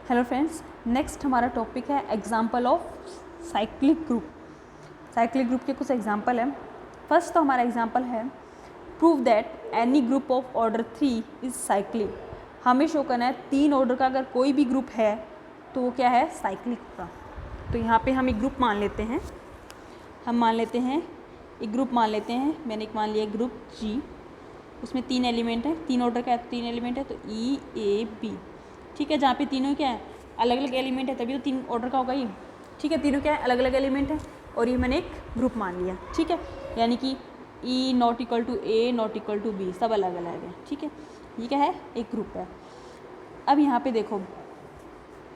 Hello friends, next हमारा topic है example of cyclic group. Cyclic group के कुछ एग्जाम्पल हैं। फर्स्ट तो हमारा एग्जाम्पल है prove that any group of order 3 is cyclic. हमें शो करना है 3 ऑर्डर का अगर कोई भी ग्रुप है तो वो क्या है, साइक्लिक का। तो यहाँ पे हम एक ग्रुप मान लेते हैं, एक ग्रुप मान लेते हैं। मैंने एक मान लिया ग्रुप जी, उसमें 3 एलिमेंट है, 3 ऑर्डर का 3 एलिमेंट है, तो ई ए बी। ठीक है, जहाँ पे तीनों क्या है, अलग अलग एलिमेंट है, तभी तो 3 ऑर्डर का होगा ये। ठीक है, तीनों क्या है, अलग अलग एलिमेंट है और ये मैंने एक ग्रुप मान लिया। ठीक है, यानी कि E not equal to A not equal to B, सब अलग अलग है। ठीक है, ये क्या है, एक ग्रुप है। अब यहाँ पे देखो,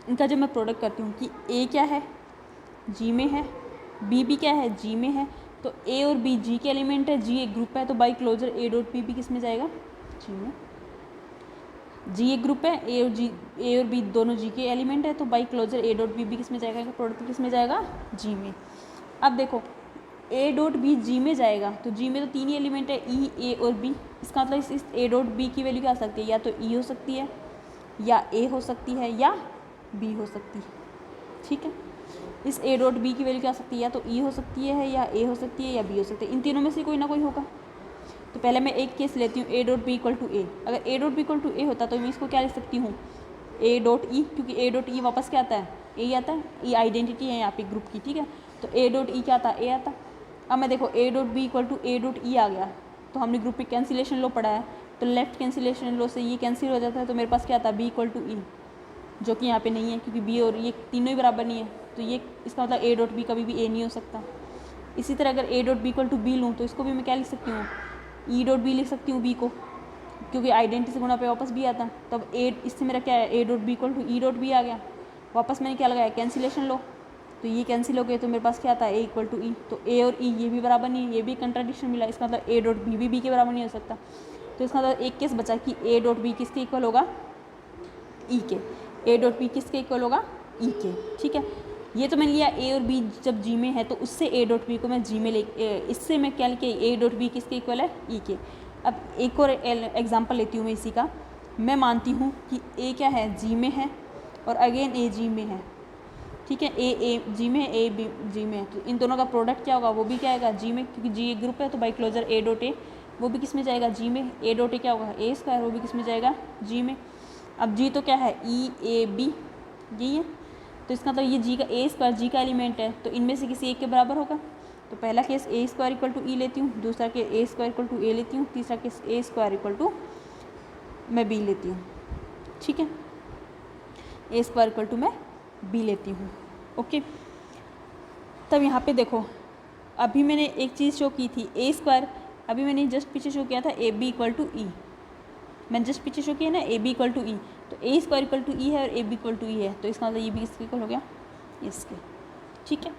इनका जब मैं प्रोडक्ट करती हूँ कि ए क्या है, जी में है, बी भी क्या है, जी में है, तो ए और बी जी के एलिमेंट है, जी एक ग्रुप है, तो by closure a dot b भी किस में जाएगा, जी में। जी एक ग्रुप है, ए और बी दोनों जी के एलिमेंट है, तो by closure a dot b भी किस में जाएगा, प्रोडक्ट किस में जाएगा, जी में। अब देखो ए डॉट बी जी में जाएगा, तो जी में तो 3 ही एलिमेंट है, ई ए और बी। इसका मतलब इस ए डॉट बी की वैल्यू क्या आ सकती है, या तो ई हो सकती है, या ए हो सकती है, या बी हो सकती है। ठीक है, इस ए डॉट बी की वैल्यू क्या आ सकती है, या तो ई हो सकती है, या ए हो सकती है, या बी हो सकती है। इन तीनों में से कोई ना कोई होगा। तो पहले मैं एक केस लेती हूँ, A dot B equal to A. अगर ए dot B equal to A होता तो मैं इसको क्या लिख सकती हूँ, ए डॉट ई, क्योंकि ए डॉट ई वापस क्या आता है, ए आता है, ई आइडेंटिटी है यहाँ पे ग्रुप की। ठीक है, तो ए डॉट ई क्या आता है, ए आता। अब मैं देखो A dot B equal to A dot E आ गया, तो हमने ग्रुप पे कैंसिलेशन लॉ पढ़ा है, तो लेफ्ट कैंसिलेशन लॉ से ये कैंसिल हो जाता है, तो मेरे पास क्या आता है, बी इक्वल टू ई, जो कि यहाँ पे नहीं है, क्योंकि बी और ये तीनों ही बराबर नहीं है, तो ये इसका मतलब ए डॉट बी कभी भी ए नहीं हो सकता। इसी तरह अगर ए dot B equal to b लूँ तो इसको भी मैं क्या लिख सकती हूँ, ई डॉट बी लिख सकती हूँ बी को, क्योंकि आइडेंटिटी से गुणा पे वापस बी आता। तब ए इससे मेरा क्या है, A dot B equal to E dot B आ गया। वापस मैंने क्या लगाया, कैंसिलेशन लो, तो ये कैंसिल हो गए, तो मेरे पास क्या आता है, ए इक्वल टू ई। तो ए और ई ये भी बराबर नहीं है, ये भी कंट्राडिक्शन मिला, इसका मतलब ए डॉट बी भी बी के बराबर नहीं हो सकता। तो इसका मतलब एक केस बचा कि ए डॉट बी किसके इक्वल होगा, ई के। ए डॉट बी किसके इक्वल होगा, ई के। ठीक है, ये तो मैंने लिया ए और बी जब जी में है, तो उससे ए डॉट बी को मैं जी में ले, इससे मैं क्या लिखे, ए डॉट बी किसके इक्वल है, ई के। अब एक और एग्जांपल लेती हूँ मैं इसी का। मैं मानती हूँ कि ए क्या है, जी में है, और अगेन ए जी में है। ठीक है, ए जी में, ए बी जी में है, तो इन दोनों का प्रोडक्ट क्या होगा, वो भी क्या आएगा, जी में, क्योंकि जी एक ग्रुप है, तो by closure a dot a वो भी किस में जाएगा, जी में। ए डॉट ए क्या होगा, ए स्क्वायर, वो भी किस में जाएगा, जी में। अब जी तो क्या है, ई ए बी, यही है, तो इसका मतलब ये जी का ए स्क्वायर जी का एलिमेंट है, तो इनमें से किसी एक के बराबर होगा। तो पहला case A square equal to E लेती हूँ, दूसरा case A square equal to A लेती हूँ, तीसरा case A square equal to मैं बी लेती हूँ। ठीक है, ए स्क्वायर इक्वल टू मैं बी लेती हूँ। ओके, तब यहाँ पे देखो, अभी मैंने एक चीज़ शो की थी, ए स्क्वायर, अभी मैंने जस्ट पीछे शो किया था ए बी इक्वल टू ई। मैंने जस्ट पीछे शो किया ना, a B equal to e, तो a square equal to e है और A B equal to e है, तो इसका मतलब ये भी किसके इक्वल हो गया, इसके। ठीक है,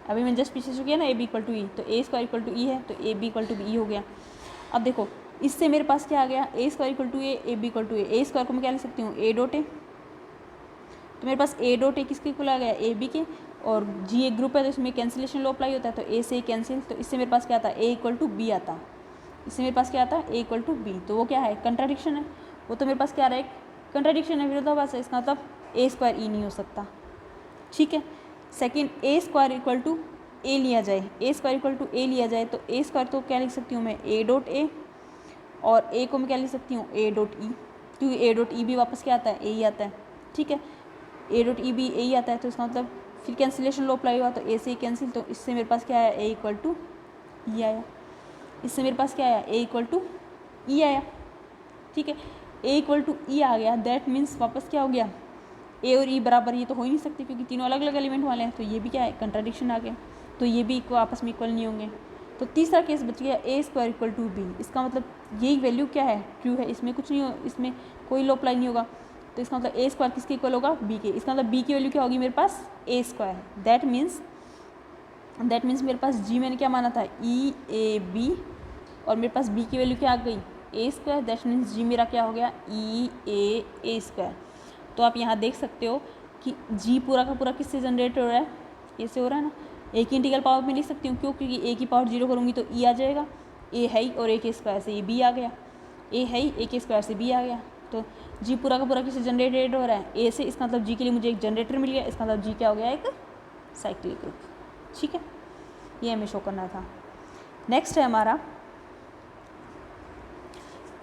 अभी मैंने जस्ट पीछे शो किया ना, a B equal to e, तो a square equal to e है, तो a B equal to b हो गया। अब देखो, इससे मेरे पास क्या आ गया, A square equal to A B equal to A square को मैं क्या लिख सकती हूँ, ए डॉट ए। तो मेरे पास ए डॉट ए किसके इक्वल आ गया, ए बी के, और जी एक ग्रुप है तो इसमें कैंसिलेशन लॉ अप्लाई होता है, तो ए से कैंसिल, तो इससे मेरे पास क्या आता है, ए इक्वल टू बी आता। इससे मेरे पास क्या आता है, ए इक्वल टू बी, तो वो क्या है, कंट्राडिक्शन है, वो तो मेरे पास क्या रहा है, कंट्राडिक्शन है, विरोधाभास है, इसका मतलब ए स्क्वायर ई नहीं हो सकता। ठीक है, second, A square equal to A लिया जाए, A square equal to A लिया जाए, तो ए स्क्वायर तो क्या लिख सकती हूँ मैं, ए डॉट ए, और ए को मैं क्या लिख सकती हूँ, ए डॉट ई, क्योंकि ए डॉट ई भी वापस क्या आता है, ए ही आता है। ठीक है, ए डॉट ई भी ए ही आता है, तो इसका मतलब फिर कैंसिलेशन लॉ अप्लाई हुआ, तो ए से कैंसिल, तो इससे मेरे पास क्या आया, ए इक्वल टू ई आया। इससे मेरे पास क्या आया, ए इक्वल टू ई आया। ठीक है, ए इक्वल टू ई आ गया, दैट मीन्स वापस क्या हो गया, ए और ई बराबर ये तो हो ही नहीं सकते, क्योंकि तीनों अलग अलग एलिमेंट वाले हैं, तो ये भी क्या है, कंट्राडिक्शन आ गया, तो ये भी आपस में इक्वल नहीं होंगे। तो तीसरा केस बच गया, A square equal to B. इसका मतलब यही वैल्यू क्या है, ट्रू है, इसमें कुछ नहीं हो, इसमें कोई लॉ अप्लाई नहीं होगा, तो इसका मतलब ए स्क्वायर किसके इक्वल होगा, बी के। इसका मतलब बी की वैल्यू क्या होगी मेरे पास, ए स्क्वायर। दैट मीन्स मेरे पास जी मैंने क्या माना था, ई ए बी, और मेरे पास बी की वैल्यू क्या आ गई, ए स्क्वायर। दैट मीन्स जी मेरा क्या हो गया, ई ए स्क्वायर। तो आप यहाँ देख सकते हो कि जी पूरा का पूरा किससे जनरेट हो रहा है, ए से हो रहा है ना। ए की इंटीग्रल पावर में लिख सकती हूँ, क्यों, क्योंकि ए की पावर 0 करूँगी तो ई आ जाएगा, ए है ही, और ए के स्क्वायर से ये बी आ गया, ए है ही, ए के स्क्वायर से बी आ गया, तो जी पूरा का पूरा किससे जनरेटेड हो रहा है, ए से, इसका मतलब जी के लिए मुझे एक जनरेटर मिल गया, इसका मतलब जी क्या हो गया, एक साइक्लिक ग्रुप। ठीक है, ये हमें शो करना था। नेक्स्ट है हमारा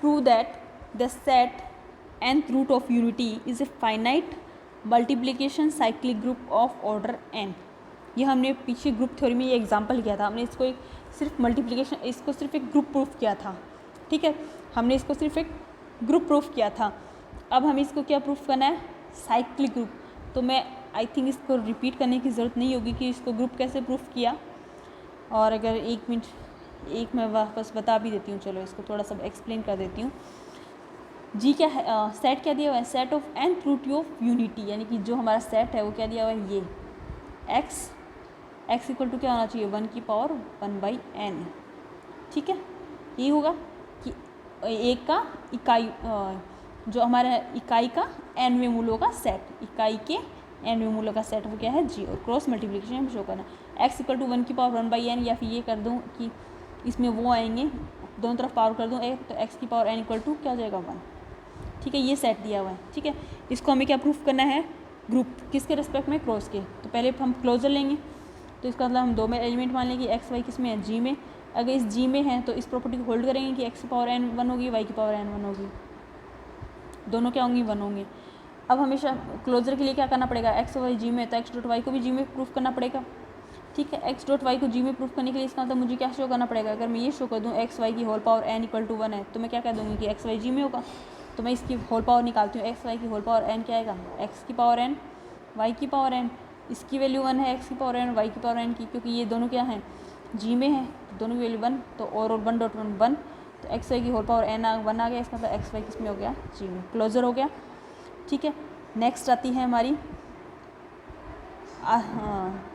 prove that the set nth root of unity is a finite multiplication cyclic group of order n। ये हमने पीछे ग्रुप थ्योरी में ये एग्जांपल किया था, हमने इसको एक सिर्फ मल्टीप्लिकेशन, इसको सिर्फ एक ग्रुप प्रूफ किया था। ठीक है, हमने इसको सिर्फ एक ग्रुप प्रूफ किया था। अब हमें इसको क्या प्रूफ करना है, साइक्लिक ग्रुप। तो मैं आई थिंक इसको रिपीट करने की ज़रूरत नहीं होगी कि इसको ग्रुप कैसे प्रूफ किया। और अगर एक मैं वापस बता भी देती हूँ, चलो इसको थोड़ा सा एक्सप्लेन कर देती हूँ। जी क्या है, सेट क्या दिया हुआ है, set of nth root of unity, यानी कि जो हमारा सेट है वो क्या दिया हुआ है, ये x इक्वल टू क्या होना चाहिए, 1 की पावर 1/n। ठीक है, ये होगा कि एक का इकाई, जो हमारा इकाई का nवें मूलों का सेट, इकाई के nवें मूलों का सेट वो क्या है, जी, और क्रॉस मल्टीप्लिकेशन में शो करना। x इक्वल टू 1 की पावर 1/n, या फिर ये कर दूँ कि इसमें वो आएंगे, दोनों तरफ पावर कर दूँ एक, तो x की पावर n इक्वल टू क्या हो जाएगा, 1। ठीक है, ये सेट दिया हुआ है। ठीक है, इसको हमें क्या प्रूफ करना है, ग्रुप किसके रिस्पेक्ट में, क्रॉस के। तो पहले हम क्लोजर लेंगे, तो इसका मतलब हम दो में एलिमेंट मान लेंगे, एक्स वाई किस में है, जी में। अगर इस जी में है तो इस प्रॉपर्टी को होल्ड करेंगे कि एक्स की पावर n 1 होगी, वाई की पावर n 1 होगी, दोनों क्या होंगी, 1 होंगे। अब हमेशा क्लोजर के लिए क्या करना पड़ेगा, एक्स वाई जी में, तो एक्स डॉट वाई को भी जी में प्रूफ करना पड़ेगा। ठीक है, एक्स डॉट वाई को जी में प्रूफ करने के लिए इसका मतलब मुझे क्या शो करना पड़ेगा, अगर मैं ये शो कर दूँ एक्स वाई की whole power n equal to 1 है, तो मैं क्या कह दूँगी कि एक्स वाई जी में होगा। तो मैं इसकी होल पावर निकालती हूँ, एक्स वाई की होल पावर n क्या आएगा, एक्स की पावर n वाई की पावर n, इसकी वैल्यू 1 है, एक्स की पावर n वाई की पावर n की, क्योंकि ये दोनों क्या हैं, जी में है, तो दोनों की वैल्यू 1, तो और 1 डॉट 1 1, तो एक्स वाई की होल पावर n 1 आ गया, इसका मतलब एक्स वाई किस में हो गया, जी में, क्लोजर हो गया। ठीक है, नेक्स्ट आती है हमारी हाँ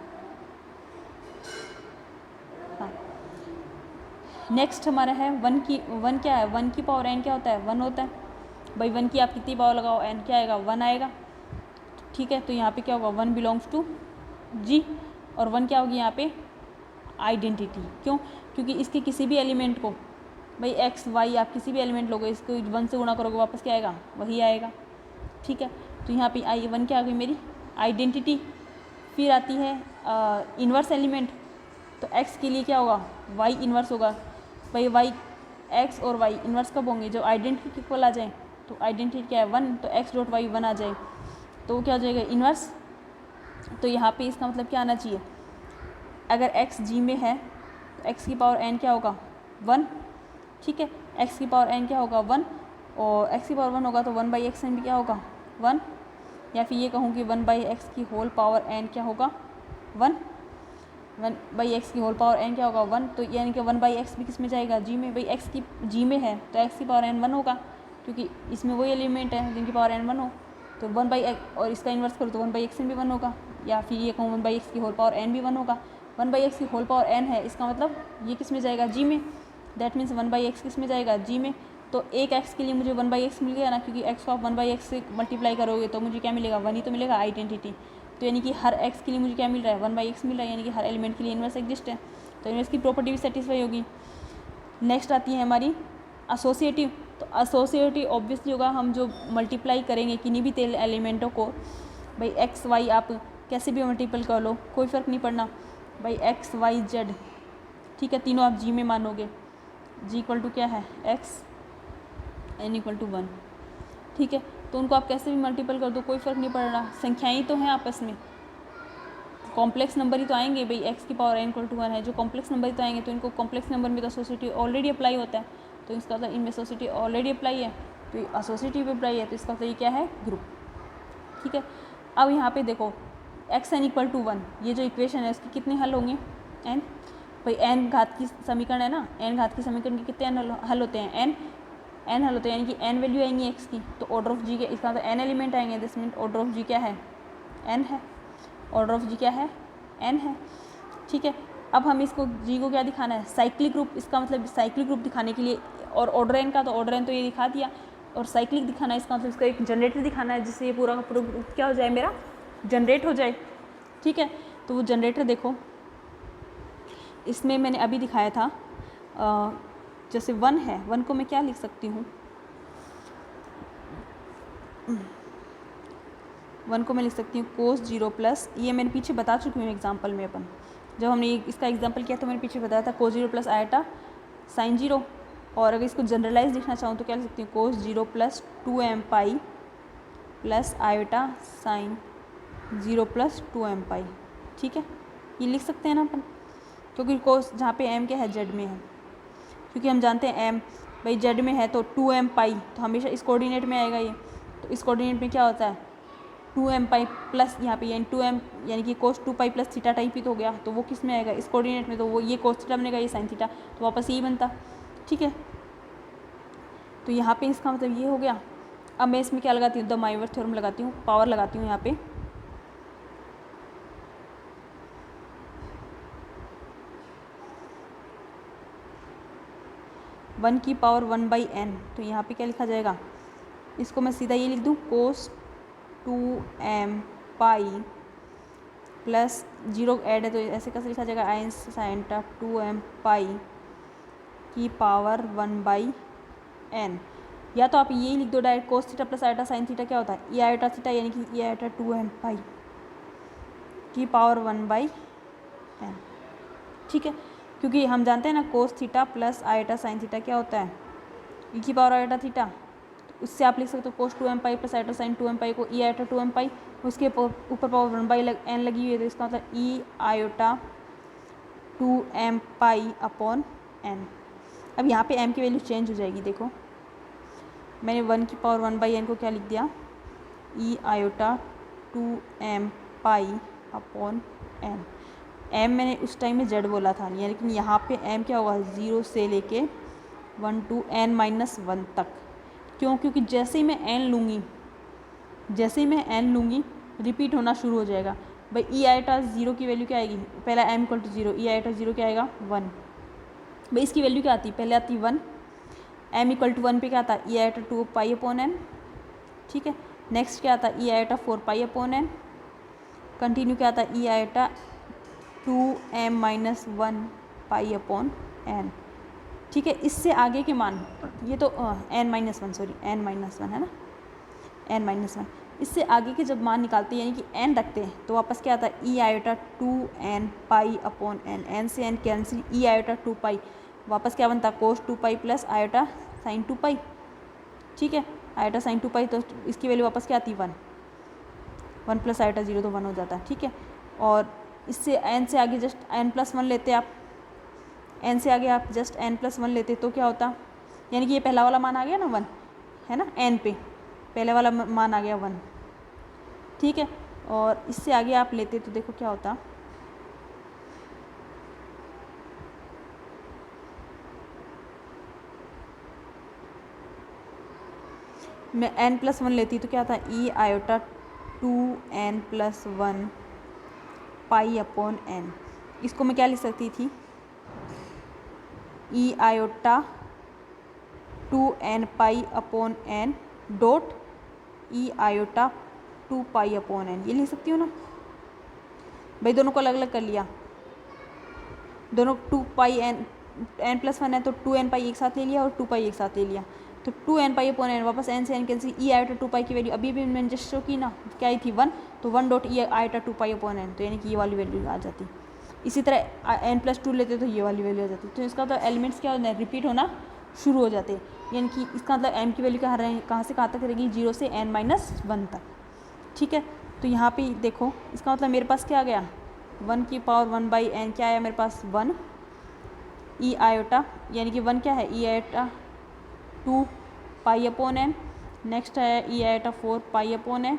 नेक्स्ट हमारा है 1 क्या है, 1 की पावर n क्या होता है, 1 होता है भाई। 1 की आप कितनी पावर लगाओ, n क्या आएगा, 1 आएगा। ठीक है, तो यहाँ पे क्या होगा, 1 बिलोंग्स टू जी, और 1 क्या होगी यहाँ पे, आइडेंटिटी। क्यों, क्योंकि इसके किसी भी एलिमेंट को भाई एक्स वाई आप किसी भी एलिमेंट लोगे, इसको 1 से गुणा करोगे वापस क्या आएगा, वही आएगा। ठीक है, तो यहाँ पे 1 क्या आ गई मेरी आइडेंटिटी। फिर आती है इन्वर्स एलिमेंट, तो x के लिए क्या होगा, y इन्वर्स होगा भाई। y x और y इन्वर्स कब होंगे, जब आइडेंटिटी के इक्वल आ जाए, तो आइडेंटिटी क्या है 1, तो x डॉट वाई 1 आ जाए, तो क्या हो जाएगा, इन्वर्स। तो यहाँ पे इसका मतलब क्या आना चाहिए, अगर x g में है तो x की पावर n क्या होगा, 1। ठीक है, x की पावर n क्या होगा, 1, और x की पावर 1 होगा तो 1/xn भी क्या होगा, 1, या फिर ये कहूँ कि 1/x की होल पावर n क्या होगा, 1 1/x की होल पावर n क्या होगा, 1। तो यानी कि 1/x भी किस में जाएगा, जी में। भाई x की जी में है तो x की पावर n 1 होगा, क्योंकि इसमें वही एलिमेंट है जिनकी पावर n 1 हो। तो 1/x, और इसका इन्वर्स करो तो 1/xn भी 1 होगा, या फिर ये कहूँ 1/x की होल पावर n भी 1 होगा। 1/x की होल पावर n है, इसका मतलब ये किस में जाएगा, जी में। दैट मीन्स 1/x किस में जाएगा, जी में। तो एक x के लिए मुझे 1/x मिल गया ना, क्योंकि x को आप 1/x से मल्टीप्लाई करोगे तो मुझे क्या मिलेगा, 1 ही तो मिलेगा, आइडेंटिटी। तो यानी कि हर x के लिए मुझे क्या मिल रहा है, 1/x मिल रहा है, यानी कि हर एलिमेंट के लिए इन्वर्स एग्जिस्ट है, तो इन्वर्स की प्रॉपर्टी भी सेटिस्फाई होगी। नेक्स्ट आती है हमारी एसोसिएटिव। तो एसोसिएटिव ऑब्वियसली होगा, हम जो मल्टीप्लाई करेंगे किन्हीं भी तेल एलिमेंटों को, भाई एक्स वाई आप कैसे भी मल्टीपल कर लो, कोई फ़र्क नहीं पड़ना भाई, एक्स वाई जेड। ठीक है, तीनों आप जी में मानोगे, जी इक्वल टू क्या है, एक्स, एन इक्वल टू 1। ठीक है, तो उनको आप कैसे भी मल्टीपल कर दो, कोई फ़र्क नहीं पड़ रहा, संख्याएं तो हैं आपस में, कॉम्प्लेक्स नंबर ही तो आएंगे भाई। एक्स की पावर n इक्वल टू 1 है, जो कॉम्प्लेक्स नंबर ही तो आएंगे, तो इनको कॉम्प्लेक्स नंबर में तो एसोसिएटिव ऑलरेडी अप्लाई होता है, तो इसका मतलब इनमें एसोसिएटिव ऑलरेडी अप्लाई है, तो एसोसिएटिव अप्लाई है, तो इसका मतलब ये क्या है, ग्रुप। ठीक है, अब यहाँ पे देखो एक्स एन इक्वल टू 1, ये जो इक्वेशन है उसके कितने हल होंगे, n भाई, n घात की समीकरण है ना, n घात की समीकरण के कितने हल होते हैं, n हल होते हैं, यानी कि n वैल्यू आएंगी x की, तो ऑर्डर ऑफ g के, इसका मतलब n एलिमेंट आएंगे, this mean order of g क्या है, n है, ऑर्डर ऑफ g क्या है, n है। ठीक है, अब हम इसको g को क्या दिखाना है, साइक्लिक ग्रुप। इसका मतलब साइक्लिक ग्रुप दिखाने के लिए, और ऑर्डर n का, तो ऑर्डर n तो ये दिखा दिया, और साइक्लिक दिखाना है, इसका मतलब इसका एक जनरेटर दिखाना है, जिससे ये पूरा का पूरा ग्रुप क्या हो जाए, मेरा जनरेट हो जाए। ठीक है, तो वो जनरेटर देखो, इसमें मैंने अभी दिखाया था, जैसे 1 है, 1 को मैं क्या लिख सकती हूँ, वन को मैं लिख सकती हूँ कोस 0 प्लस, ये मैंने पीछे बता चुकी हूँ एग्जाम्पल में, अपन जब हमने इसका एग्जाम्पल किया तो मैंने पीछे बताया था कोस 0 प्लस आयोटा साइन 0। और अगर इसको जनरलाइज लिखना चाहूँ तो क्या लिख सकती हूँ कोस 0 plus 2m pi plus iota sine 0 plus 2m पाई। ठीक है, ये लिख सकते हैं ना अपन, क्योंकि कोस जहाँ पे m क्या है जेड में है, क्योंकि हम जानते हैं m भाई जेड में है तो 2m पाई तो हमेशा इस कोऑर्डिनेट में आएगा ये। तो इस कोऑर्डिनेट में क्या होता है 2m पाई प्लस यहाँ पे यानी 2m यानी कि कोस 2 पाई प्लस थीटा टाइप ही तो हो गया, तो वो किस में आएगा इस कोऑर्डिनेट में, तो वो ये कोस थीटा बनेगा, ये साइन थीटा, तो वापस यही बनता। ठीक है, तो यहाँ पे इसका मतलब ये हो गया। अब मैं इसमें क्या लगाती हूँ, द माइवर थ्योरम लगाती हूँ, पावर लगाती हूँ यहाँ पे। वन की पावर 1/n, तो यहाँ पे क्या लिखा जाएगा, इसको मैं सीधा ये लिख दूँ कोस 2m पाई प्लस 0 ऐड है तो ऐसे कैसे लिखा जाएगा आइन साइन 2m पाई की पावर 1/n, या तो आप यही लिख दो direct cos theta plus iota sine theta क्या होता है ई आयोटा थीटा, यानी कि ई आयोटा 2m पाई की पावर 1/n। ठीक है, क्योंकि हम जानते हैं ना cos theta plus iota sine theta क्या होता है ई की पावर आयोटा थीटा, तो उससे आप लिख सकते हो कोस 2m pi plus iota sine 2m पाई को ई आयोटा 2m पाई, उसके ऊपर पावर 1/n लगी हुई है तो इसका मतलब ई आयोटा 2m पाई अपॉन n। अब यहाँ पे m की वैल्यू चेंज हो जाएगी, देखो मैंने 1 की पावर 1/n को क्या लिख दिया ई आयोटा 2m पाई अपॉन n। m मैंने उस टाइम में z बोला था, यानी कि यहाँ पे m क्या होगा 0 से लेके 1 to n-1 तक। क्यों, क्योंकि जैसे ही मैं n लूँगी, जैसे ही मैं n लूँगी रिपीट होना शुरू हो जाएगा। भाई ई आयोटा 0 की वैल्यू क्या आएगी, पहला m equal to 0, e iota 0 क्या आएगा 1। भाई इसकी वैल्यू क्या आती है, पहले आती 1, m इक्वल टू 1 पे क्या आता है e iota 2 pi upon n। ठीक है, नेक्स्ट क्या आता है e iota 4 pi upon n, continue क्या आता है e iota 2m-1 pi upon n। ठीक है, इससे आगे के मान ये तो n-1 सॉरी n-1 है ना, n-1, इससे आगे के जब मान निकालते हैं यानी कि n रखते हैं तो वापस क्या आता है ई आयोटा 2n पाई अपॉन n, n से n कैंसिल, ई आयोटा 2 पाई वापस क्या बनता है कोस 2 पाई प्लस आयोटा साइन 2 पाई। ठीक है, आयोटा साइन 2 पाई तो इसकी वैल्यू वापस क्या आती है 1 प्लस आयोटा 0 तो 1 हो जाता है। ठीक है, और इससे n से आगे जस्ट n+1 लेते आप, n से आगे आप जस्ट n+1 लेते तो क्या होता, यानी कि ये पहला वाला मान आ गया ना 1 है ना, n पे पहले वाला मान आ गया 1। ठीक है, और इससे आगे आप लेते तो देखो क्या होता, मैं n+1 लेती तो क्या था ई आयोटा 2n+1 पाई अपॉन n। इसको मैं क्या लिख सकती थी ई आयोटा 2n पाई upon n dot E iota 2 pi upon n, ये लिख सकती हूँ ना। भाई दोनों को अलग अलग कर लिया, दोनों 2 पाई n+1 है तो 2n पाई एक साथ ले लिया और 2 पाई एक साथ ले लिया, तो 2n पाई अपॉन n वापस n से n कैंसिल, ई आयोटा 2 पाई की वैल्यू अभी भी मैंने जस्ट शो की ना क्या आई थी 1, तो 1 dot E iota 2 pi upon n, तो यानी कि ये वाली वैल्यू आ जाती। इसी तरह n+2 लेते तो ये वाली वैल्यू आ जाती। तो इसका तो एलिमेंट्स क्या होता है रिपीट होना शुरू हो जाते, यानी कि इसका मतलब m की वैल्यू कहाँ से कहाँ तक रहेगी 0 से n-1 तक। ठीक है, तो यहाँ पे देखो इसका मतलब मेरे पास क्या आ गया 1 की पावर 1/n क्या आया मेरे पास 1 ई आयोटा, यानी कि 1 क्या है e iota 2 pi upon n, next है e iota 4 pi upon n,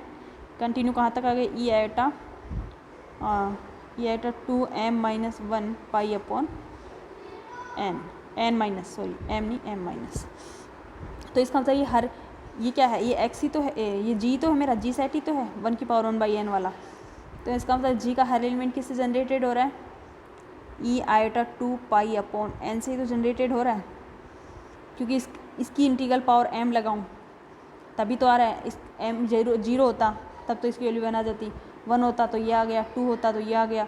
continue कहाँ तक आ गए e iota 2m-1 pi upon n, m-। तो इसका मतलब ये क्या है, ये x ही तो है, ये g तो है मेरा, g सेट ही तो है 1 की पावर 1/n वाला। तो इसका मतलब g का हर एलिमेंट किससे जनरेटेड हो रहा है e iota 2 pi upon n से ही तो जनरेटेड हो रहा है, क्योंकि इसकी इंटीग्रल पावर m लगाऊं तभी तो आ रहा है। इस m 0 होता तब तो इसकी वैल्यू 1 आ जाती, 1 होता तो ये आ गया, 2 होता तो ये आ गया,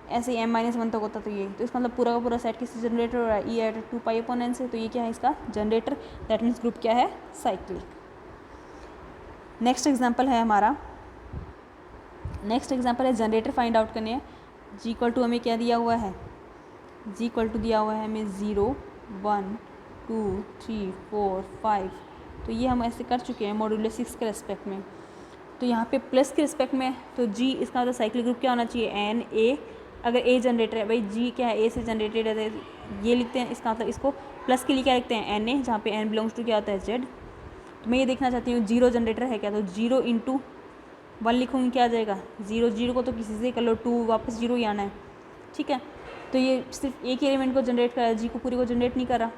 ऐसे ही m-1 तक होता तो ये। तो इसका मतलब पूरा का पूरा सेट किससे जनरेटर हो रहा है e iota 2 pi upon n से, तो ये क्या है इसका जनरेटर, दैट मीन्स ग्रुप क्या है साइक्लिक। नेक्स्ट एग्जांपल है हमारा, नेक्स्ट एग्जांपल है जनरेटर फाइंड आउट करने हैं। जी इक्वल टू हमें क्या दिया हुआ है, जी इक्वल टू दिया हुआ है हमें 0 1 2 3 4 5। तो ये हम ऐसे कर चुके हैं मॉड्यूलर 6 के रेस्पेक्ट में। तो यहाँ पे प्लस के रिस्पेक्ट में तो जी इसका मतलब साइक्लिक ग्रुप क्या होना चाहिए, एन ए। अगर ए जनरेटर है, भाई जी क्या है, ए से जनरेटेड है, ये लिखते हैं। इसका मतलब इसको प्लस के लिए क्या लिखते हैं, एन ए, जहाँ पे एन बिलोंग्स टू क्या होता है, जेड। तो मैं ये देखना चाहती हूँ 0 जनरेटर है क्या, तो 0 इंटू 1 लिखूँगी, क्या आ जाएगा 0। 0 को तो किसी से कर लो, 2 वापस 0 ही आना है, ठीक है। तो ये सिर्फ एक ही एलिमेंट को जनरेट कर रहा है, जी को पूरी को जनरेट नहीं कर रहा।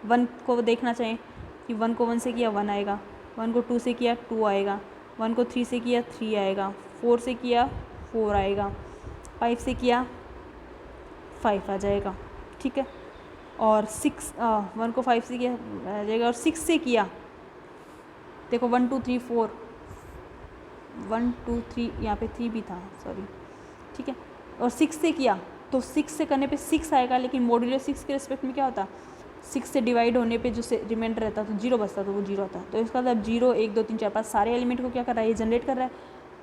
1 को देखना चाहिए कि 1 को 1 से किया 1 आएगा, 1 को 2 से किया 2 आएगा, 1 को 3 से किया 3 आएगा, 4 से किया 4 आएगा, 5 से किया 5 आ जाएगा, ठीक है। और 1 को 5 से किया आ जाएगा, और 6 से किया देखो 1 2 3 4 1 2 3, यहाँ पे 3 भी था, सॉरी, ठीक है। और 6 से किया तो 6 से करने पे 6 आएगा, लेकिन मॉड्यूलर 6 के रिस्पेक्ट में क्या होता, 6 से डिवाइड होने पे जो से रिमाइंडर रहता तो 0 बचता, तो वो 0 होता। तो इसका मतलब 0 1 2 3 4 5 सारे एलिमेंट को क्या कर रहा है, ये जनरेट कर रहा है।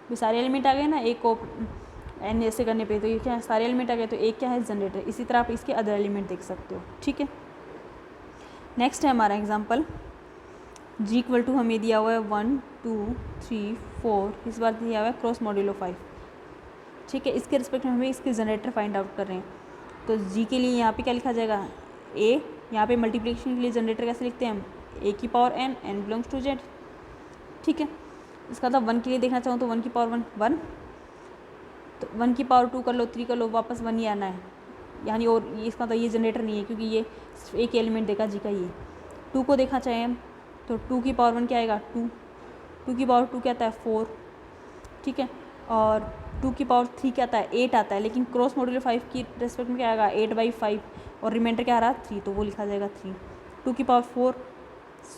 ये सारे एलिमेंट आ गए ना, एक को एन ऐसे करने पे, तो ये क्या है, सारे एलिमेंट आ गए, तो एक क्या है, जनरेटर। इसी तरह आप इसके अदर एलिमेंट देख सकते हो, ठीक है। नेक्स्ट है हमारा एग्जाम्पल, जी इक्वल टू हमें दिया हुआ है 1 2 3 4, इस बार दिया हुआ है क्रॉस मॉड्यूलो 5, ठीक है। इसके रिस्पेक्ट में हमें इसके जनरेटर फाइंड आउट कर रहे हैं। तो जी के लिए यहाँ पे क्या लिखा जाएगा, ए। यहाँ पे मल्टीप्लिकेशन के लिए जनरेटर कैसे लिखते हैं हम, ए की power n, n belongs to z, ठीक है। इसका मतलब 1 के लिए देखना चाहूँ तो 1 की पावर 1 1, तो 1 की पावर 2 कर लो, 3 कर लो, वापस 1 ही आना है, यानी और ये इसका मतलब ये जनरेटर नहीं है, क्योंकि ये सिर्फ एक एलिमेंट देखा जी का। ये 2 को देखना चाहिए हम, तो 2 की पावर 1 क्या आएगा 2, 2 की पावर 2 क्या आता है 4, ठीक है। और 2 की पावर 3 क्या आता है 8 आता है, लेकिन क्रॉस मॉड्यूलर 5 की रेस्पेक्ट में क्या आएगा 8/5, और रिमाइंडर क्या आ रहा है 3, तो वो लिखा जाएगा 3। 2 की पावर 4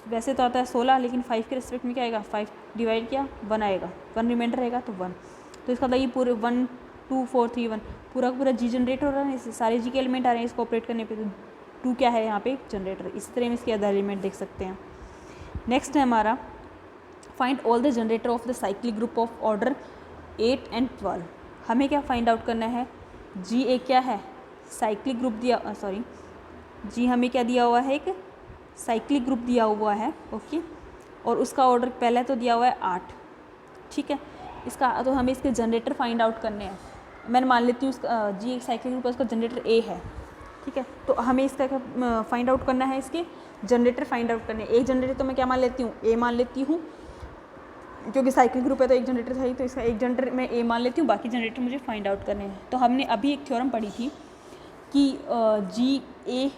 वैसे तो आता है 16, लेकिन 5 के रेस्पेक्ट में क्या आएगा, 5 डिवाइड किया 1 आएगा, 1 रिमाइंडर रहेगा तो 1। तो इसका मतलब ये पूरे 1 2 4 3 1 पूरा का पूरा जी जनरेट हो रहा है, इससे सारे जी के एलिमेंट आ रहे हैं इसको ऑपरेट करने पे, तो 2 क्या है यहाँ पे जनरेटर। इसी तरह हम इसके अदर एलिमेंट देख सकते हैं। नेक्स्ट है हमारा, find all the generator off the cyclic group of order 8 and 12। हमें क्या फाइंड आउट करना है, जी एक क्या है, साइक्लिक ग्रुप दिया, सॉरी जी हमें क्या दिया हुआ है, एक साइक्लिक ग्रुप दिया हुआ है, ओके। और उसका ऑर्डर पहले तो दिया हुआ है 8, ठीक है। इसका तो हमें इसके जनरेटर फाइंड आउट करने हैं। मैंने मान लेती हूँ उसका जी एक साइक्लिक ग्रुप है, उसका जनरेटर ए है, ठीक है। तो हमें इसका क्या फाइंड आउट करना है, इसके जनरेटर फाइंड आउट करने। एक जनरेटर तो मैं क्या मान लेती हूँ, ए मान लेती हूँ, क्योंकि साइक्लिक ग्रुप है तो एक जनरेटर है ही, तो इसका एक जनरेटर मैं ए मान लेती हूँ, बाकी जनरेटर मुझे फाइंड आउट करने हैं। तो हमने अभी एक थ्योरम पढ़ी थी कि जी ए,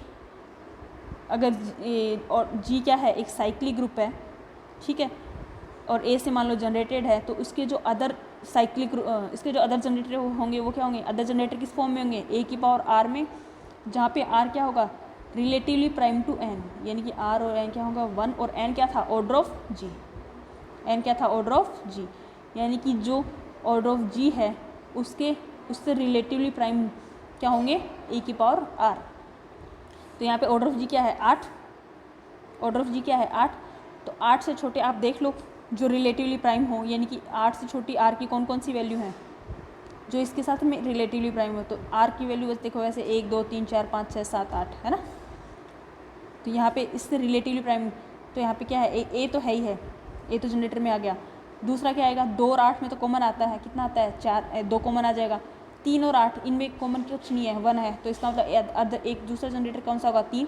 अगर और जी क्या है, एक साइक्लिक ग्रुप है, ठीक है, और ए से मान लो जनरेटेड है, तो उसके जो अदर साइक्लिक इसके जो अदर जनरेटर होंगे वो क्या होंगे, अदर जनरेटर किस फॉर्म में होंगे, ए की पावर आर में, जहाँ पे आर क्या होगा, रिलेटिवली प्राइम टू एन, यानी कि आर और एन क्या होगा 1, और एन क्या था, ऑर्डर ऑफ जी, एन क्या था, ऑर्डर ऑफ जी, यानी कि जो ऑर्डर ऑफ जी है उससे रिलेटिवली प्राइम क्या होंगे, ए की पावर आर। तो यहाँ पे ऑर्डर ऑफ जी क्या है 8, ऑर्डर ऑफ जी क्या है 8। तो 8 से छोटे आप देख लो जो रिलेटिवली प्राइम हो, यानी कि 8 से छोटी आर की कौन कौन सी वैल्यू हैं जो इसके साथ में रिलेटिवली प्राइम हो। तो आर की वैल्यू बस देखो वैसे 1 2 3 4 5 6 7 8 है ना। तो यहाँ पे इससे रिलेटिवली प्राइम, तो यहाँ पे क्या है, ए तो है ही है, ए तो जनरेटर में आ गया। दूसरा क्या आएगा, 2 और 8 में तो कॉमन आता है, कितना आता है 4, 2 कॉमन आ जाएगा। 3 और 8 इनमें कॉमन कुछ नहीं है, 1 है, तो इसका मतलब एक दूसरा जनरेटर कौन सा होगा 3।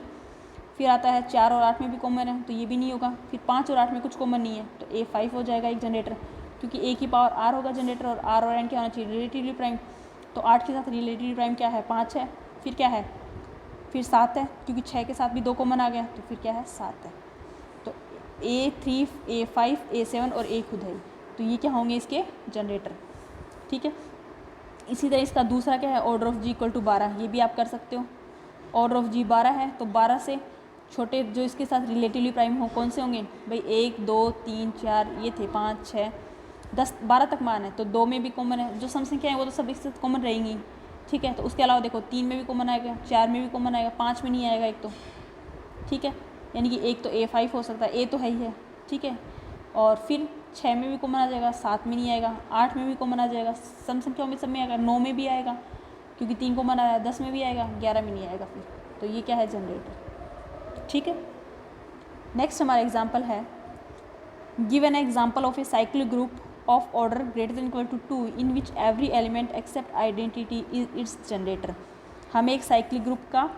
फिर आता है 4 और 8 में भी कॉमन है, तो ये भी नहीं होगा। फिर 5 और 8 में कुछ कॉमन नहीं है, तो ए 5 हो जाएगा एक जनरेटर, क्योंकि ए की पावर आर होगा जनरेटर, और आर और एन क्या होना चाहिए, रिलेटिवली प्राइम। तो 8 के साथ रिलेटिवली प्राइम क्या है 5 है, फिर क्या है, फिर 7 है, क्योंकि 6 के साथ भी 2 कॉमन आ गया, तो फिर क्या है 7 है। तो A3 A5 A7 और ए खुद है, तो ये क्या होंगे इसके जनरेटर, ठीक है। इसी तरह इसका दूसरा क्या है, order of g equal to 12, ये भी आप कर सकते हो। ऑर्डर ऑफ जी 12 है, तो 12 से छोटे जो इसके साथ रिलेटिवली प्राइम हो कौन से होंगे भाई, 1 2 3 4 ये थे, 5 6 10 12 तक मान है, तो 2 में भी कॉमन है, जो सम संख्या है वो तो सब इससे कॉमन रहेंगी, ठीक है। तो उसके अलावा देखो 3 में भी कॉमन आएगा, 4 में भी कॉमन आएगा, 5 में नहीं आएगा एक तो, ठीक है। यानी कि एक तो A5 हो सकता है, ए तो है ही है, ठीक है। और फिर 6 में भी कॉमन आ जाएगा, 7 में नहीं आएगा, 8 में भी कॉमन आ जाएगा, सम संख्याओं में सब में आएगा, 9 में भी आएगा क्योंकि 3 कॉमन आया, 10 में भी आएगा, 11 में नहीं आएगा फिर। तो ये क्या है, जनरेटर। ठीक है, नेक्स्ट हमारा एग्जाम्पल है, give an example of a cyclic group of order greater than equal to 2 in which every element except identity is its generator. हमें एक साइक्लिक ग्रुप का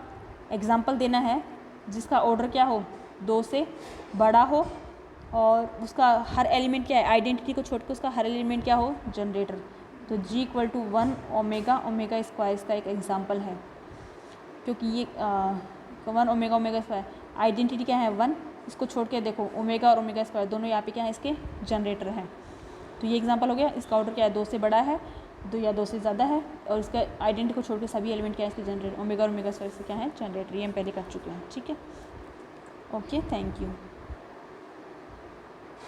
एग्जाम्पल देना है जिसका ऑर्डर क्या हो, 2 से बड़ा हो और उसका हर एलिमेंट क्या है, आइडेंटिटी को छोड़ के उसका हर एलिमेंट क्या हो, जनरेटर। तो G equal to 1 omega omega square इसका एक एग्जाम्पल है, क्योंकि ये 1 ओमेगा ओमेगा स्क्वायर आइडेंटिटी क्या है 1, इसको छोड़ के देखो ओमेगा और ओमेगा स्क्वायर दोनों यहाँ पे क्या है, इसके जनरेटर हैं। तो ये एग्जांपल हो गया, इसका ऑर्डर क्या है, 2 से बड़ा है, 2 या 2 से ज़्यादा है और इसका आइडेंटिटी को छोड़ के सभी एलिमेंट क्या है, इसके जनरेटर ओमेगा और ओमेगा स्क्वायर से क्या है, जनरेटर। ये हम पहले कर चुके हैं। ठीक है, ओके, थैंक यू।